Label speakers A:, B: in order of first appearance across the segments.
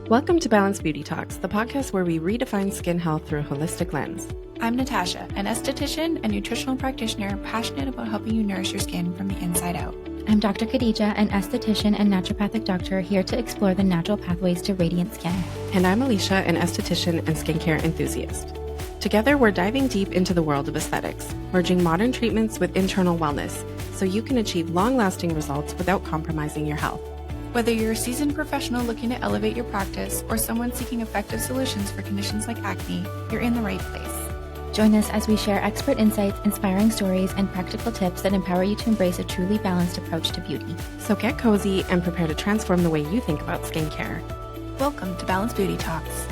A: Welcome to Balanced Beauty Talks, the podcast where we redefine skin health through a holistic lens.
B: I'm Natasha, an esthetician and nutritional practitioner passionate about helping you nourish your skin from the inside out.
C: I'm Dr. Khadija, an esthetician and naturopathic doctor here to explore the natural pathways to radiant skin.
A: And I'm Alicia, an esthetician and skincare enthusiast. Together, we're diving deep into the world of aesthetics, merging modern treatments with internal wellness so you can achieve long-lasting results without compromising your health.
B: Whether you're a seasoned professional looking to elevate your practice or someone seeking effective solutions for conditions like acne, you're in the right place.
C: Join us as we share expert insights, inspiring stories, and practical tips that empower you to embrace a truly balanced approach to beauty.
A: So get cozy and prepare to transform the way you think about skincare.
B: Welcome to Balanced Beauty Talks.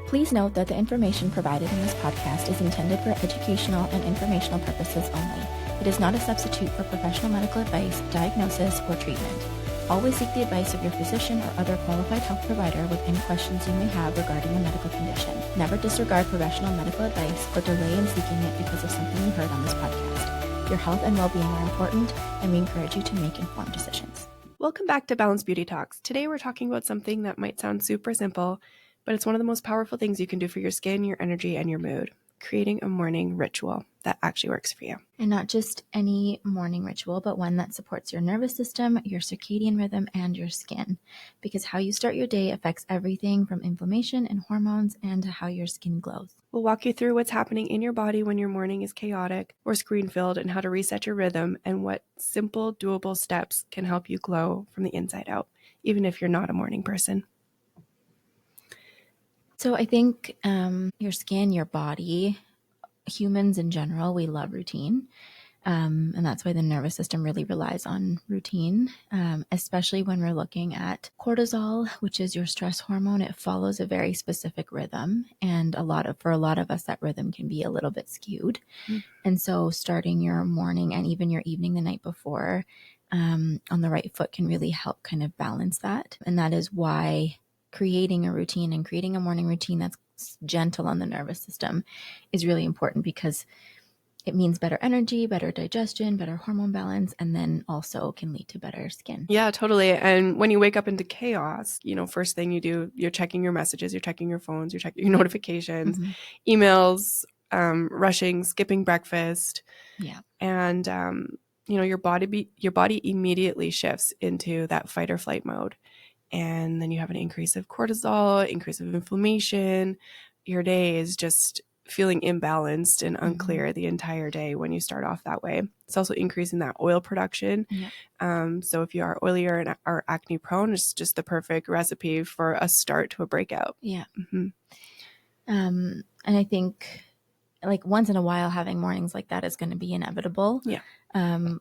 C: Please note that the information provided in this podcast is intended for educational and informational purposes only. It is not a substitute for professional medical advice, diagnosis, or treatment. Always seek the advice of your physician or other qualified health provider with any questions you may have regarding a medical condition. Never disregard professional medical advice or delay in seeking it because of something you heard on this podcast. Your health and well-being are important, and we encourage you to make informed decisions.
B: Welcome back to Balanced Beauty Talks. Today we're talking about something that might sound super simple, but it's one of the most powerful things you can do for your skin, your energy, and your mood. Creating a morning ritual that actually works for you.
C: And not just any morning ritual, but one that supports your nervous system, your circadian rhythm, and your skin. Because how you start your day affects everything from inflammation and hormones and to how your skin glows.
B: We'll walk you through what's happening in your body when your morning is chaotic or screen-filled and how to reset your rhythm and what simple, doable steps can help you glow from the inside out, even if you're not a morning person.
C: So I think your skin, your body, humans in general, we love routine. And that's why the nervous system really relies on routine, especially when we're looking at cortisol, which is your stress hormone. It follows a very specific rhythm. And for a lot of us, that rhythm can be a little bit skewed. And so starting your morning and even your evening the night before on the right foot can really help kind of balance that. And that is why creating a routine and creating a morning routine that's gentle on the nervous system is really important, because it means better energy, better digestion, better hormone balance, and then also can lead to better skin.
B: Yeah, totally. And when you wake up into chaos, first thing you do, you're checking your messages, you're checking your phones, you're checking your notifications, emails, rushing, skipping breakfast.
C: Yeah.
B: And, your body immediately shifts into that fight or flight mode. And then you have an increase of cortisol, increase of inflammation. Your day is just feeling imbalanced and unclear the entire day when you start off that way. It's also increasing that oil production. Yeah. So if you are oilier and are acne prone, it's just the perfect recipe for a start to a breakout.
C: Yeah. And I think like once in a while having mornings like that is going to be inevitable.
B: Yeah.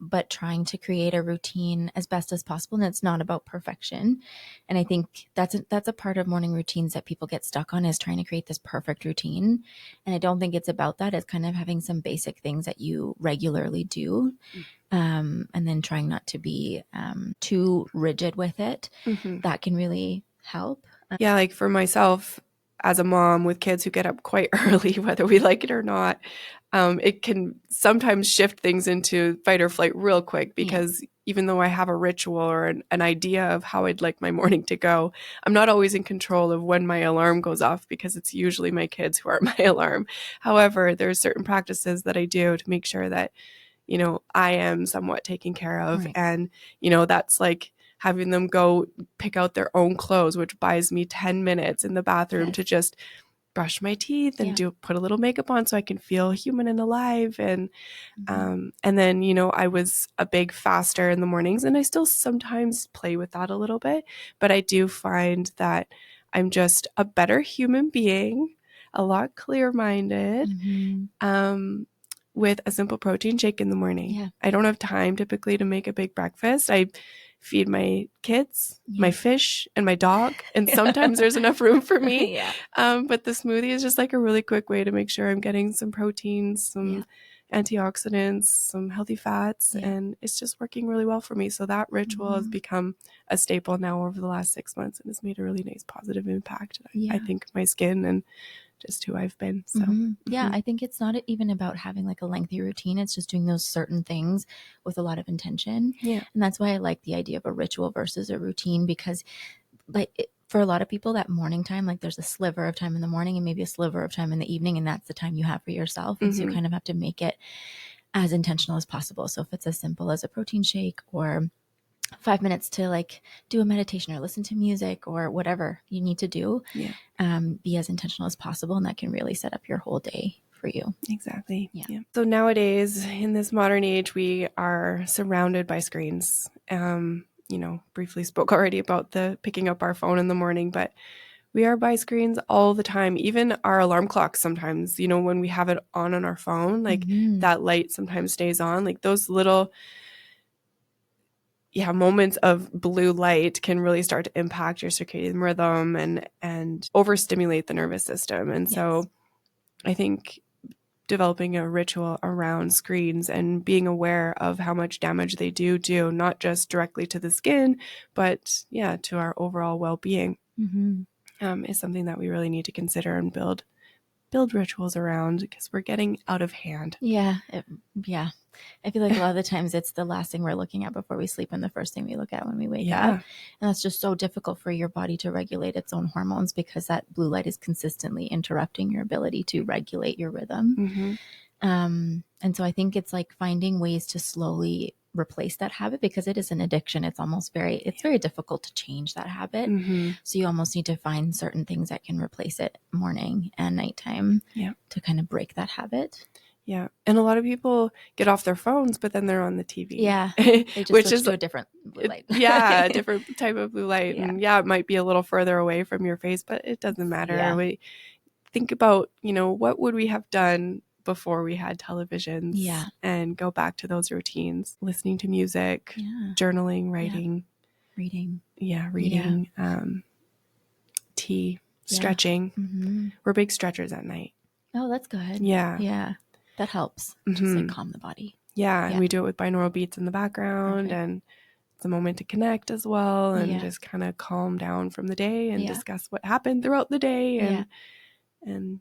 C: But trying to create a routine as best as possible. And it's not about perfection. And I think that's a part of morning routines that people get stuck on, is trying to create this perfect routine. And I don't think it's about that. It's kind of having some basic things that you regularly do. And then trying not to be too rigid with it. That can really help.
B: Yeah. Like for myself, as a mom with kids who get up quite early, whether we like it or not, it can sometimes shift things into fight or flight real quick, because even though I have a ritual or an idea of how I'd like my morning to go, I'm not always in control of when my alarm goes off, because it's usually my kids who are my alarm. However, there are certain practices that I do to make sure that, I am somewhat taken care of. Right. And, that's like having them go pick out their own clothes, which buys me 10 minutes in the bathroom to just brush my teeth and put a little makeup on so I can feel human and alive. And then, I was a big faster in the mornings, and I still sometimes play with that a little bit, but I do find that I'm just a better human being, a lot clear-minded, with a simple protein shake in the morning. Yeah. I don't have time typically to make a big breakfast. I feed my kids, my fish, and my dog. And sometimes there's enough room for me. But the smoothie is just like a really quick way to make sure I'm getting some proteins, some antioxidants, some healthy fats, and it's just working really well for me. So that ritual has become a staple now over the last 6 months, and has made a really nice positive impact. I think my skin and just who I've been. So
C: yeah, I think it's not even about having like a lengthy routine. It's just doing those certain things with a lot of intention. Yeah. And that's why I like the idea of a ritual versus a routine, because for a lot of people, that morning time, like there's a sliver of time in the morning and maybe a sliver of time in the evening, and that's the time you have for yourself. And so you kind of have to make it as intentional as possible. So if it's as simple as a protein shake or 5 minutes to like do a meditation or listen to music or whatever you need to do, be as intentional as possible. And that can really set up your whole day for you.
B: Exactly.
C: Yeah.
B: So nowadays in this modern age, we are surrounded by screens. Briefly spoke already about the picking up our phone in the morning, but we are by screens all the time. Even our alarm clock sometimes, when we have it on our phone, like that light sometimes stays on, like those little moments of blue light can really start to impact your circadian rhythm and overstimulate the nervous system. And so I think developing a ritual around screens and being aware of how much damage they do, not just directly to the skin, but to our overall well-being, is something that we really need to consider and build rituals around, because we're getting out of hand.
C: I feel like a lot of the times it's the last thing we're looking at before we sleep and the first thing we look at when we wake up. And that's just so difficult for your body to regulate its own hormones, because that blue light is consistently interrupting your ability to regulate your rhythm. And so I think it's like finding ways to slowly replace that habit, because it is an addiction. It's almost very difficult to change that habit. So you almost need to find certain things that can replace it morning and nighttime to kind of break that habit.
B: Yeah. And a lot of people get off their phones, but then they're on the TV.
C: Yeah. They just
B: which
C: switch
B: is
C: to a different blue light.
B: A different type of blue light. And it might be a little further away from your face, but it doesn't matter. We think about, what would we have done before we had televisions, and go back to those routines, listening to music, journaling, writing,
C: reading,
B: tea, stretching. We're big stretchers at night.
C: Oh, that's good. Yeah. That helps. Just like calm the body.
B: And we do it with binaural beats in the background. And it's a moment to connect as well, and just kind of calm down from the day and discuss what happened throughout the day. And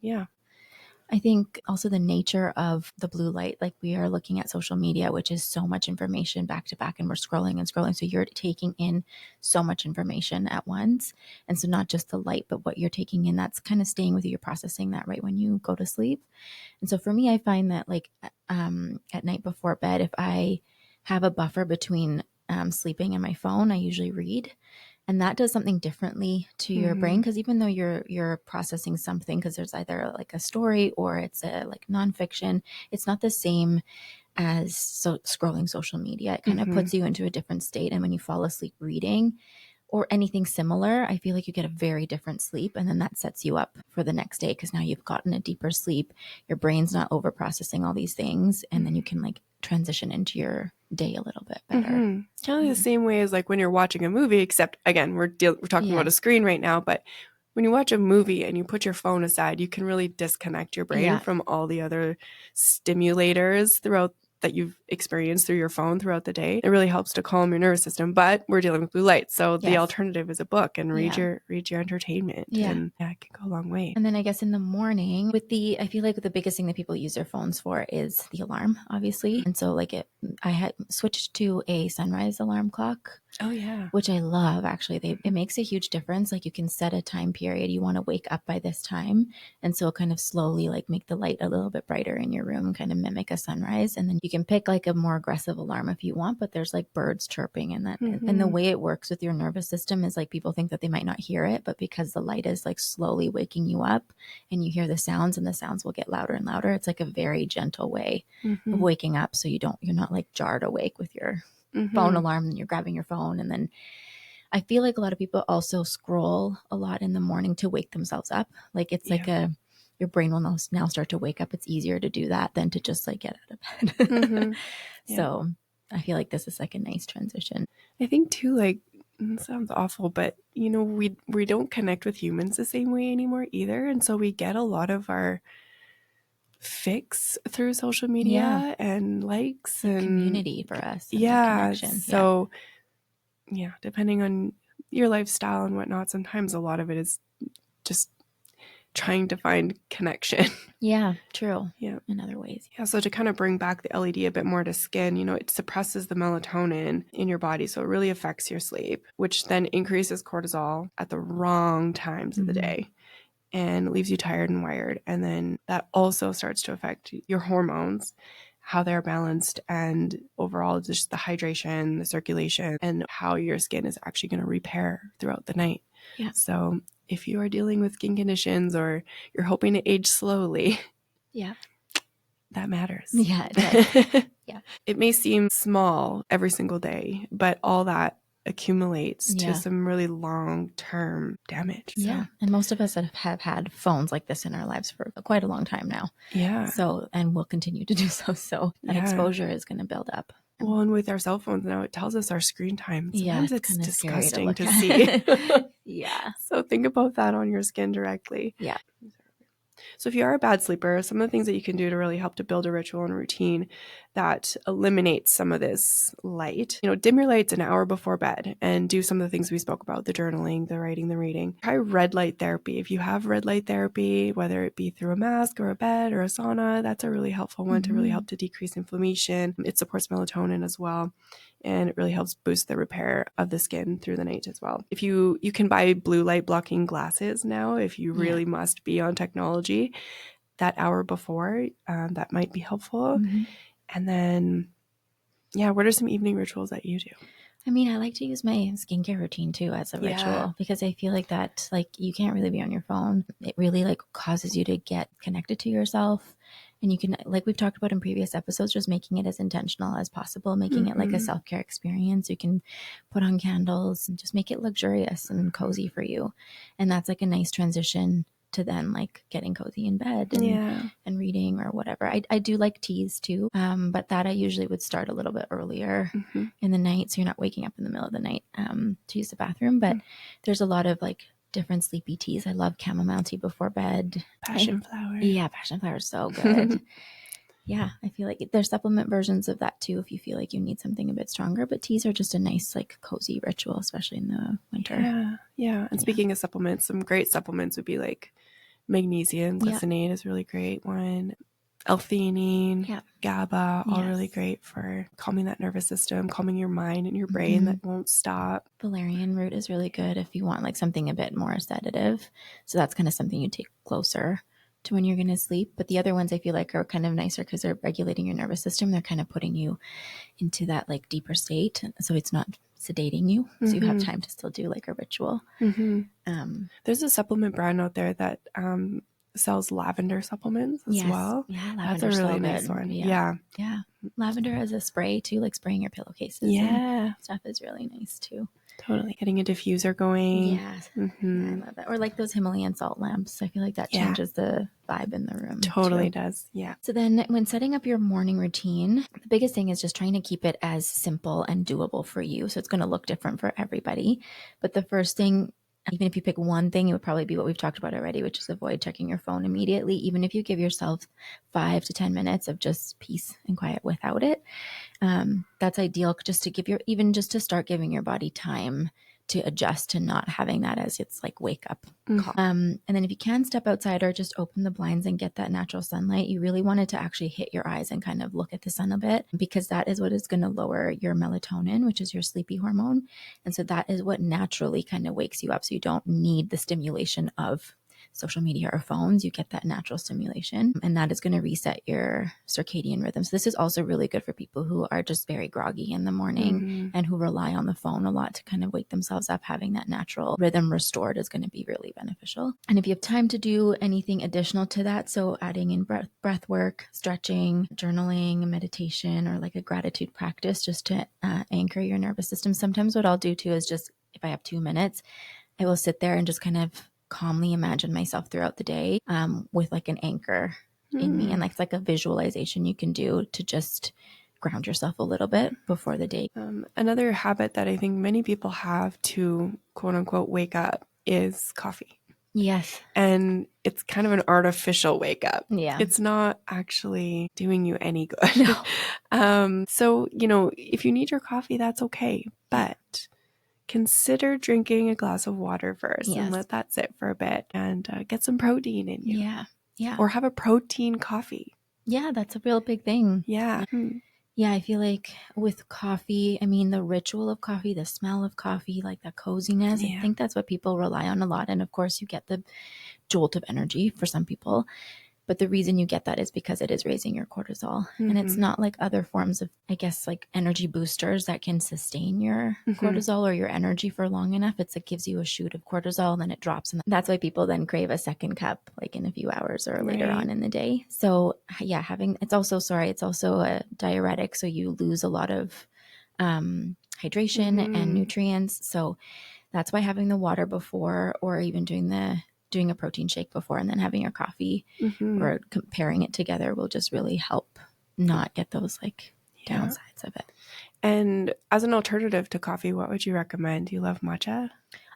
C: I think also the nature of the blue light, like we are looking at social media, which is so much information back to back, and we're scrolling and scrolling. So you're taking in so much information at once. And so not just the light, but what you're taking in, that's kind of staying with you. You're processing that right when you go to sleep. And so for me, I find that like at night before bed, if I have a buffer between sleeping and my phone, I usually read. And that does something differently to your brain, because even though you're processing something, because there's either like a story or it's a like nonfiction, it's not the same as scrolling social media. It kind of puts you into a different state. And when you fall asleep reading or anything similar, I feel like you get a very different sleep. And then that sets you up for the next day, because now you've gotten a deeper sleep. Your brain's not over processing all these things. And then you can like transition into your day a little bit better.
B: Kind of the same way as like when you're watching a movie, except again, we're talking about a screen right now, but when you watch a movie and you put your phone aside, you can really disconnect your brain from all the other stimulators that you've experienced through your phone throughout the day. It really helps to calm your nervous system, but we're dealing with blue light. So the alternative is a book and read your entertainment. And it can go a long way.
C: And then I guess in the morning I feel like the biggest thing that people use their phones for is the alarm, obviously. And so like I had switched to a sunrise alarm clock.
B: Oh yeah.
C: Which I love, actually. It makes a huge difference. Like you can set a time period. You want to wake up by this time. And so kind of slowly like make the light a little bit brighter in your room, kind of mimic a sunrise. And then you can pick like a more aggressive alarm if you want, but there's like birds chirping and that. And the way it works with your nervous system is like people think that they might not hear it, but because the light is like slowly waking you up and you hear the sounds, and the sounds will get louder and louder. It's like a very gentle way of waking up. So you're not like jarred awake with your phone alarm and you're grabbing your phone. And then I feel like a lot of people also scroll a lot in the morning to wake themselves up. Like it's like your brain will now start to wake up. It's easier to do that than to just like get out of bed. So I feel like this is like a nice transition.
B: I think too, like, it sounds awful, but we don't connect with humans the same way anymore either. And so we get a lot of our fix through social media and likes and
C: community for us.
B: So depending on your lifestyle and whatnot, sometimes a lot of it is just trying to find connection.
C: Yeah, true.
B: Yeah.
C: In other ways.
B: Yeah, so to kind of bring back the LED a bit more to skin, it suppresses the melatonin in your body. So it really affects your sleep, which then increases cortisol at the wrong times of the day and leaves you tired and wired. And then that also starts to affect your hormones, how they're balanced, and overall just the hydration, the circulation, and how your skin is actually going to repair throughout the night.
C: Yeah.
B: So if you are dealing with skin conditions or you're hoping to age slowly,
C: Yeah.
B: that matters.
C: Yeah, it does. Yeah.
B: It may seem small every single day, but all that accumulates to some really long-term damage.
C: Yeah. And most of us have had phones like this in our lives for quite a long time now.
B: Yeah.
C: So, and we'll continue to do so. So that exposure is going to build up.
B: Well, and with our cell phones now, it tells us our screen time. Sometimes it's disgusting to
C: see.
B: see. So think about that on your skin directly.
C: Yeah.
B: So if you are a bad sleeper, some of the things that you can do to really help to build a ritual and routine that eliminates some of this light, dim your lights an hour before bed and do some of the things we spoke about, the journaling, the writing, the reading. Try red light therapy. If you have red light therapy, whether it be through a mask or a bed or a sauna, that's a really helpful one to really help to decrease inflammation. It supports melatonin as well. And it really helps boost the repair of the skin through the night as well. If you can buy blue light blocking glasses now, if you really must be on technology, that hour before, that might be helpful. And then, what are some evening rituals that you do?
C: I mean, I like to use my skincare routine too as a ritual because I feel like that, you can't really be on your phone. It really causes you to get connected to yourself. And you can, like we've talked about in previous episodes, just making it as intentional as possible, making it like a self-care experience. You can put on candles and just make it luxurious and cozy for you. And that's a nice transition to then getting cozy in bed and reading or whatever. I do like teas too, but that I usually would start a little bit earlier in the night, so you're not waking up in the middle of the night to use the bathroom. But there's a lot of different sleepy teas. I love chamomile tea before bed.
B: Passion flower.
C: Yeah, passion flower is so good. I feel like there's supplement versions of that too if you feel like you need something a bit stronger. But teas are just a nice cozy ritual, especially in the winter.
B: Yeah. And speaking of supplements, some great supplements would be magnesium, glycinate is a really great one. L-theanine, GABA, all really great for calming that nervous system, calming your mind and your brain that won't stop.
C: Valerian root is really good if you want something a bit more sedative. So that's kind of something you take closer to when you're going to sleep. But the other ones I feel are kind of nicer because they're regulating your nervous system. They're kind of putting you into that deeper state. So it's not sedating you. So you have time to still do a ritual.
B: There's a supplement brand out there that sells lavender supplements as well.
C: Yeah,
B: that's a really nice one. Yeah.
C: Lavender as a spray too, spraying your pillowcases.
B: Yeah.
C: Stuff is really nice too.
B: Totally. Getting a diffuser going.
C: Yes. Yeah, I love that. Or those Himalayan salt lamps. I feel like that changes the vibe in the room.
B: Totally does. Yeah.
C: So then when setting up your morning routine, the biggest thing is just trying to keep it as simple and doable for you. So it's going to look different for everybody. But the first thing, even if you pick one thing, it would probably be what we've talked about already, which is avoid checking your phone immediately. Even if you give yourself 5 to 10 minutes of just peace and quiet without it, that's ideal just to start giving your body time to adjust to not having that as its wake up call. And then if you can step outside or just open the blinds and get that natural sunlight, you really want it to actually hit your eyes and kind of look at the sun a bit, because that is what is going to lower your melatonin, which is your sleepy hormone. And so that is what naturally kind of wakes you up. So you don't need the stimulation of social media or phones. You get that natural stimulation, and that is going to reset your circadian rhythm. So this is also really good for people who are just very groggy in the morning and who rely on the phone a lot to kind of wake themselves up. Having that natural rhythm restored is going to be really beneficial. And if you have time to do anything additional to that, so adding in breath work, stretching, journaling, meditation, or a gratitude practice just to anchor your nervous system. Sometimes what I'll do too is just, if I have 2 minutes, I will sit there and just kind of calmly imagine myself throughout the day with an anchor in me. And it's a visualization you can do to just ground yourself a little bit before the day.
B: Another habit that I think many people have to quote unquote wake up is coffee.
C: Yes.
B: And it's kind of an artificial wake up.
C: Yeah.
B: It's not actually doing you any good. No. So, if you need your coffee, that's okay. But consider drinking a glass of water first and
C: Yes.
B: let that sit for a bit and get some protein in you.
C: Yeah. Yeah.
B: Or have a protein coffee.
C: Yeah, that's a real big thing.
B: Yeah.
C: Yeah, I feel like with coffee, I mean, the ritual of coffee, the smell of coffee, like that coziness, I think that's what people rely on a lot. And of course, you get the jolt of energy for some people. But the reason you get that is because it is raising your cortisol. And it's not like other forms of, I guess, like energy boosters that can sustain your cortisol or your energy for long enough. It gives you a shoot of cortisol, and then it drops. And that's why people then crave a second cup, like in a few hours or later on in the day. So yeah, it's also a diuretic. So you lose a lot of hydration and nutrients. So that's why having the water before, or even doing a protein shake before and then having your coffee or comparing it together will just really help not get those like downsides of it.
B: And as an alternative to coffee, what would you recommend? Do you love matcha?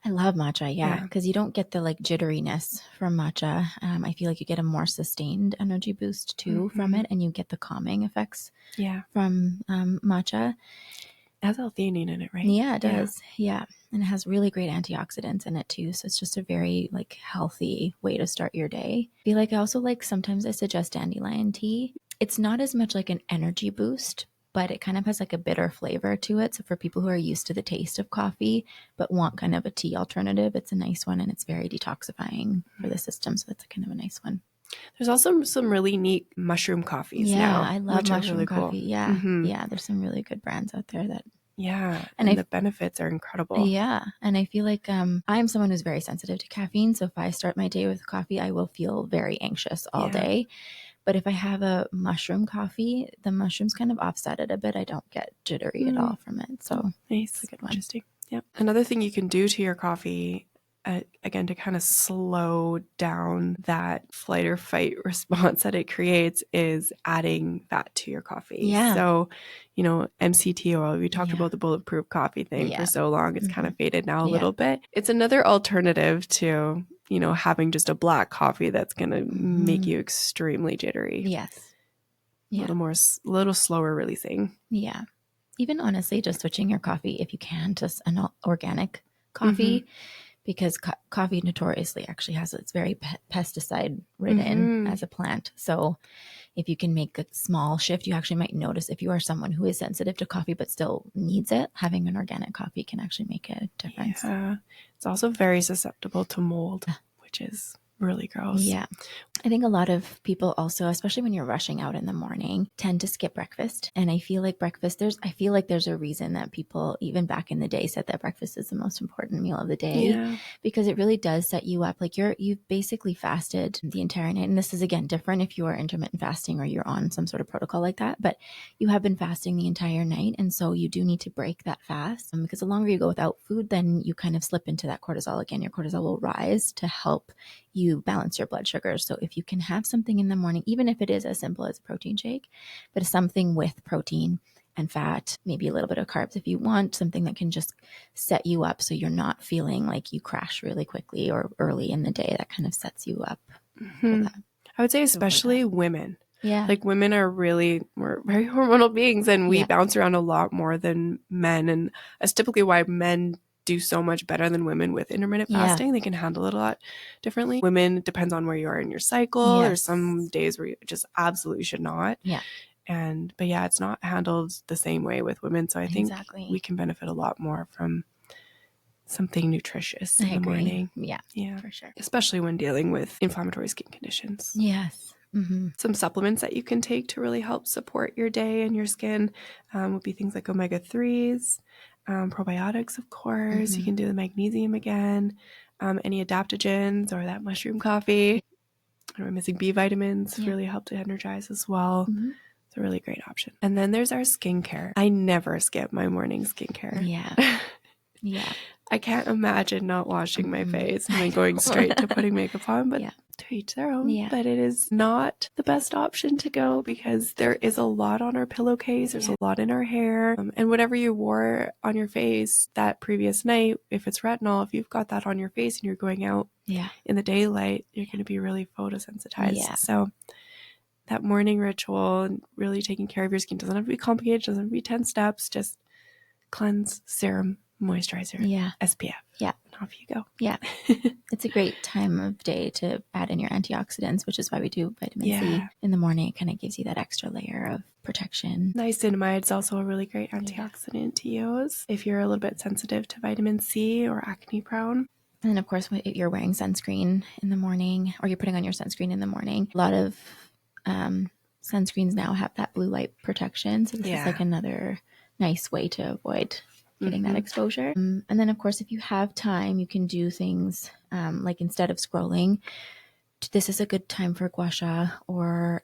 C: I love matcha, yeah, because you don't get the like jitteriness from matcha. I feel like you get a more sustained energy boost too from it, and you get the calming effects from matcha.
B: It has L-theanine in it, right?
C: Yeah, it does. Yeah. And it has really great antioxidants in it too. So it's just a very like healthy way to start your day. I feel like I also sometimes I suggest dandelion tea. It's not as much like an energy boost, but it kind of has like a bitter flavor to it. So for people who are used to the taste of coffee, but want kind of a tea alternative, it's a nice one, and it's very detoxifying for the system. So that's kind of a nice one.
B: There's also some really neat mushroom coffees now.
C: Yeah, I love mushroom
B: really
C: coffee.
B: Cool.
C: Yeah. Yeah. There's some really good brands out there that.
B: Yeah. And the benefits are incredible.
C: Yeah. And I feel like I'm someone who's very sensitive to caffeine. So if I start my day with coffee, I will feel very anxious all day. But if I have a mushroom coffee, the mushrooms kind of offset it a bit. I don't get jittery at all from it. So
B: nice.
C: It's a good one.
B: Interesting. Yeah. Another thing you can do to your coffee, again, to kind of slow down that flight or fight response that it creates, is adding fat to your coffee.
C: Yeah.
B: So, MCT oil, we talked about the bulletproof coffee thing for so long. It's kind of faded now a little bit. It's another alternative to, having just a black coffee that's going to make you extremely jittery.
C: Yes. Yeah.
B: A little slower releasing.
C: Yeah. Even honestly, just switching your coffee, if you can, to an organic coffee, because coffee notoriously actually it's very pesticide ridden as a plant. So if you can make a small shift, you actually might notice, if you are someone who is sensitive to coffee but still needs it, having an organic coffee can actually make a difference.
B: Yeah. It's also very susceptible to mold, which is really gross.
C: Yeah. I think a lot of people also, especially when you're rushing out in the morning, tend to skip breakfast. And I feel like there's a reason that people, even back in the day, said that breakfast is the most important meal of the day, because it really does set you up. Like you've basically fasted the entire night. And this is, again, different if you are intermittent fasting or you're on some sort of protocol like that, but you have been fasting the entire night. And so you do need to break that fast, because the longer you go without food, then you kind of slip into that cortisol again. Your cortisol will rise to help you balance your blood sugar. So if you can have something in the morning, even if it is as simple as a protein shake, but something with protein and fat, maybe a little bit of carbs if you want, something that can just set you up so you're not feeling like you crash really quickly or early in the day, that kind of sets you up for that.
B: I would say especially women.
C: Yeah.
B: Like women we're very hormonal beings, and we bounce around a lot more than men. And that's typically why men do so much better than women with intermittent fasting. They can handle it a lot differently. Women, it depends on where you are in your cycle. There's some days where you just absolutely should not.
C: Yeah.
B: But it's not handled the same way with women. So I think we can benefit a lot more from something nutritious in the morning.
C: Yeah, for sure.
B: Especially when dealing with inflammatory skin conditions.
C: Yes.
B: Some supplements that you can take to really help support your day and your skin would be things like omega-3s, probiotics, of course. You can do the magnesium again, any adaptogens or that mushroom coffee. Or missing B vitamins really help to energize as well. It's a really great option. And then there's our skincare. I never skip my morning skincare.
C: Yeah.
B: I can't imagine not washing my face and then going straight to putting makeup on, but to each their own. But it is not the best option to go, because there is a lot on our pillowcase. There's a lot in our hair. And whatever you wore on your face that previous night, if it's retinol, if you've got that on your face and you're going out in the daylight, you're going to be really photosensitized. So that morning ritual and really taking care of your skin doesn't have to be complicated. It doesn't have to be 10 steps. Just cleanse, serum, moisturizer,
C: Yeah.
B: SPF.
C: Yeah.
B: And off you go.
C: Yeah. It's a great time of day to add in your antioxidants, which is why we do vitamin C in the morning. It kind of gives you that extra layer of protection.
B: Niacinamide is also a really great antioxidant to use if you're a little bit sensitive to vitamin C or acne prone.
C: And then, of course, if you're wearing sunscreen in the morning or you're putting on your sunscreen in the morning, a lot of sunscreens now have that blue light protection. So this is like another nice way to avoid getting that exposure. And then, of course, if you have time, you can do things like instead of scrolling, this is a good time for gua sha or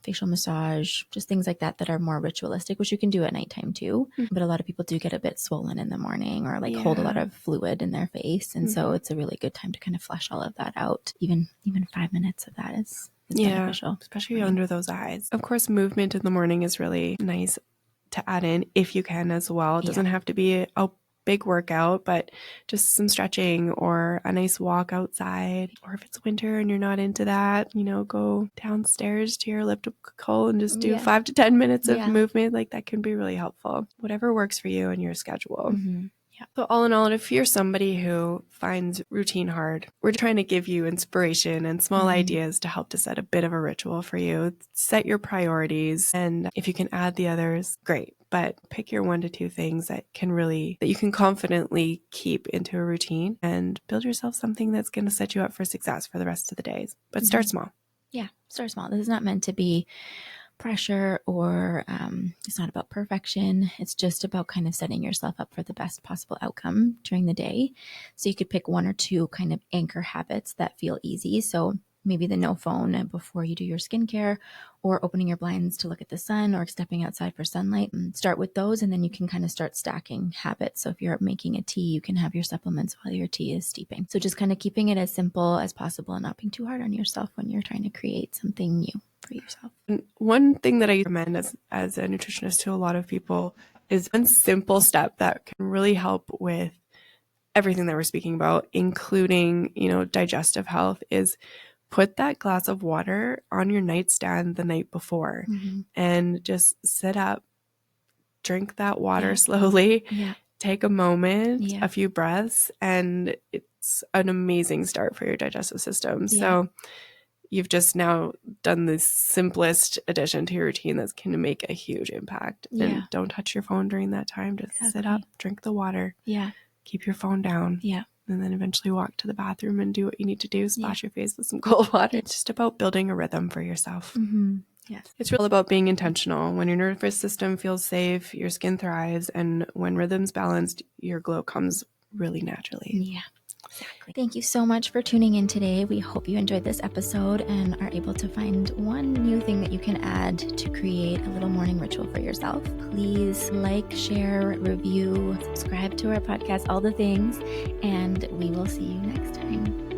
C: facial massage, just things like that are more ritualistic, which you can do at nighttime too. But a lot of people do get a bit swollen in the morning or like hold a lot of fluid in their face. And so it's a really good time to kind of flush all of that out. Even 5 minutes of that is beneficial.
B: Especially under those eyes. Of course, movement in the morning is really nice to add in if you can as well. It doesn't have to be a big workout, but just some stretching or a nice walk outside. Or if it's winter and you're not into that, go downstairs to your elliptical and just do 5 to 10 minutes of movement. Like that can be really helpful. Whatever works for you and your schedule. Yeah. So all in all, if you're somebody who finds routine hard, we're trying to give you inspiration and small ideas to help to set a bit of a ritual for you. Set your priorities. And if you can add the others, great. But pick your 1 to 2 things that you can confidently keep into a routine and build yourself something that's going to set you up for success for the rest of the days. But start small.
C: Yeah, start small. This is not meant to be pressure or it's not about perfection. It's just about kind of setting yourself up for the best possible outcome during the day. So you could pick 1 or 2 kind of anchor habits that feel easy. So maybe the no phone before you do your skincare, or opening your blinds to look at the sun, or stepping outside for sunlight. Start with those, and then you can kind of start stacking habits. So if you're making a tea, you can have your supplements while your tea is steeping. So just kind of keeping it as simple as possible and not being too hard on yourself when you're trying to create something new for yourself.
B: And one thing that I recommend as a nutritionist to a lot of people is one simple step that can really help with everything that we're speaking about, including, digestive health, is put that glass of water on your nightstand the night before and just sit up, drink that water slowly, take a moment, a few breaths, and it's an amazing start for your digestive system. So you've just now done the simplest addition to your routine that's going to make a huge impact. And don't touch your phone during that time. Just sit up, drink the water, keep your phone down. And then eventually walk to the bathroom and do what you need to do. Splash your face with some cold water. It's just about building a rhythm for yourself.
C: Yes.
B: It's really about being intentional. When your nervous system feels safe, your skin thrives. And when rhythm's balanced, your glow comes really naturally.
C: Yeah. Exactly. Thank you so much for tuning in today. We hope you enjoyed this episode and are able to find one new thing that you can add to create a little morning ritual for yourself. Please like, share, review, subscribe to our podcast, all the things, and we will see you next time.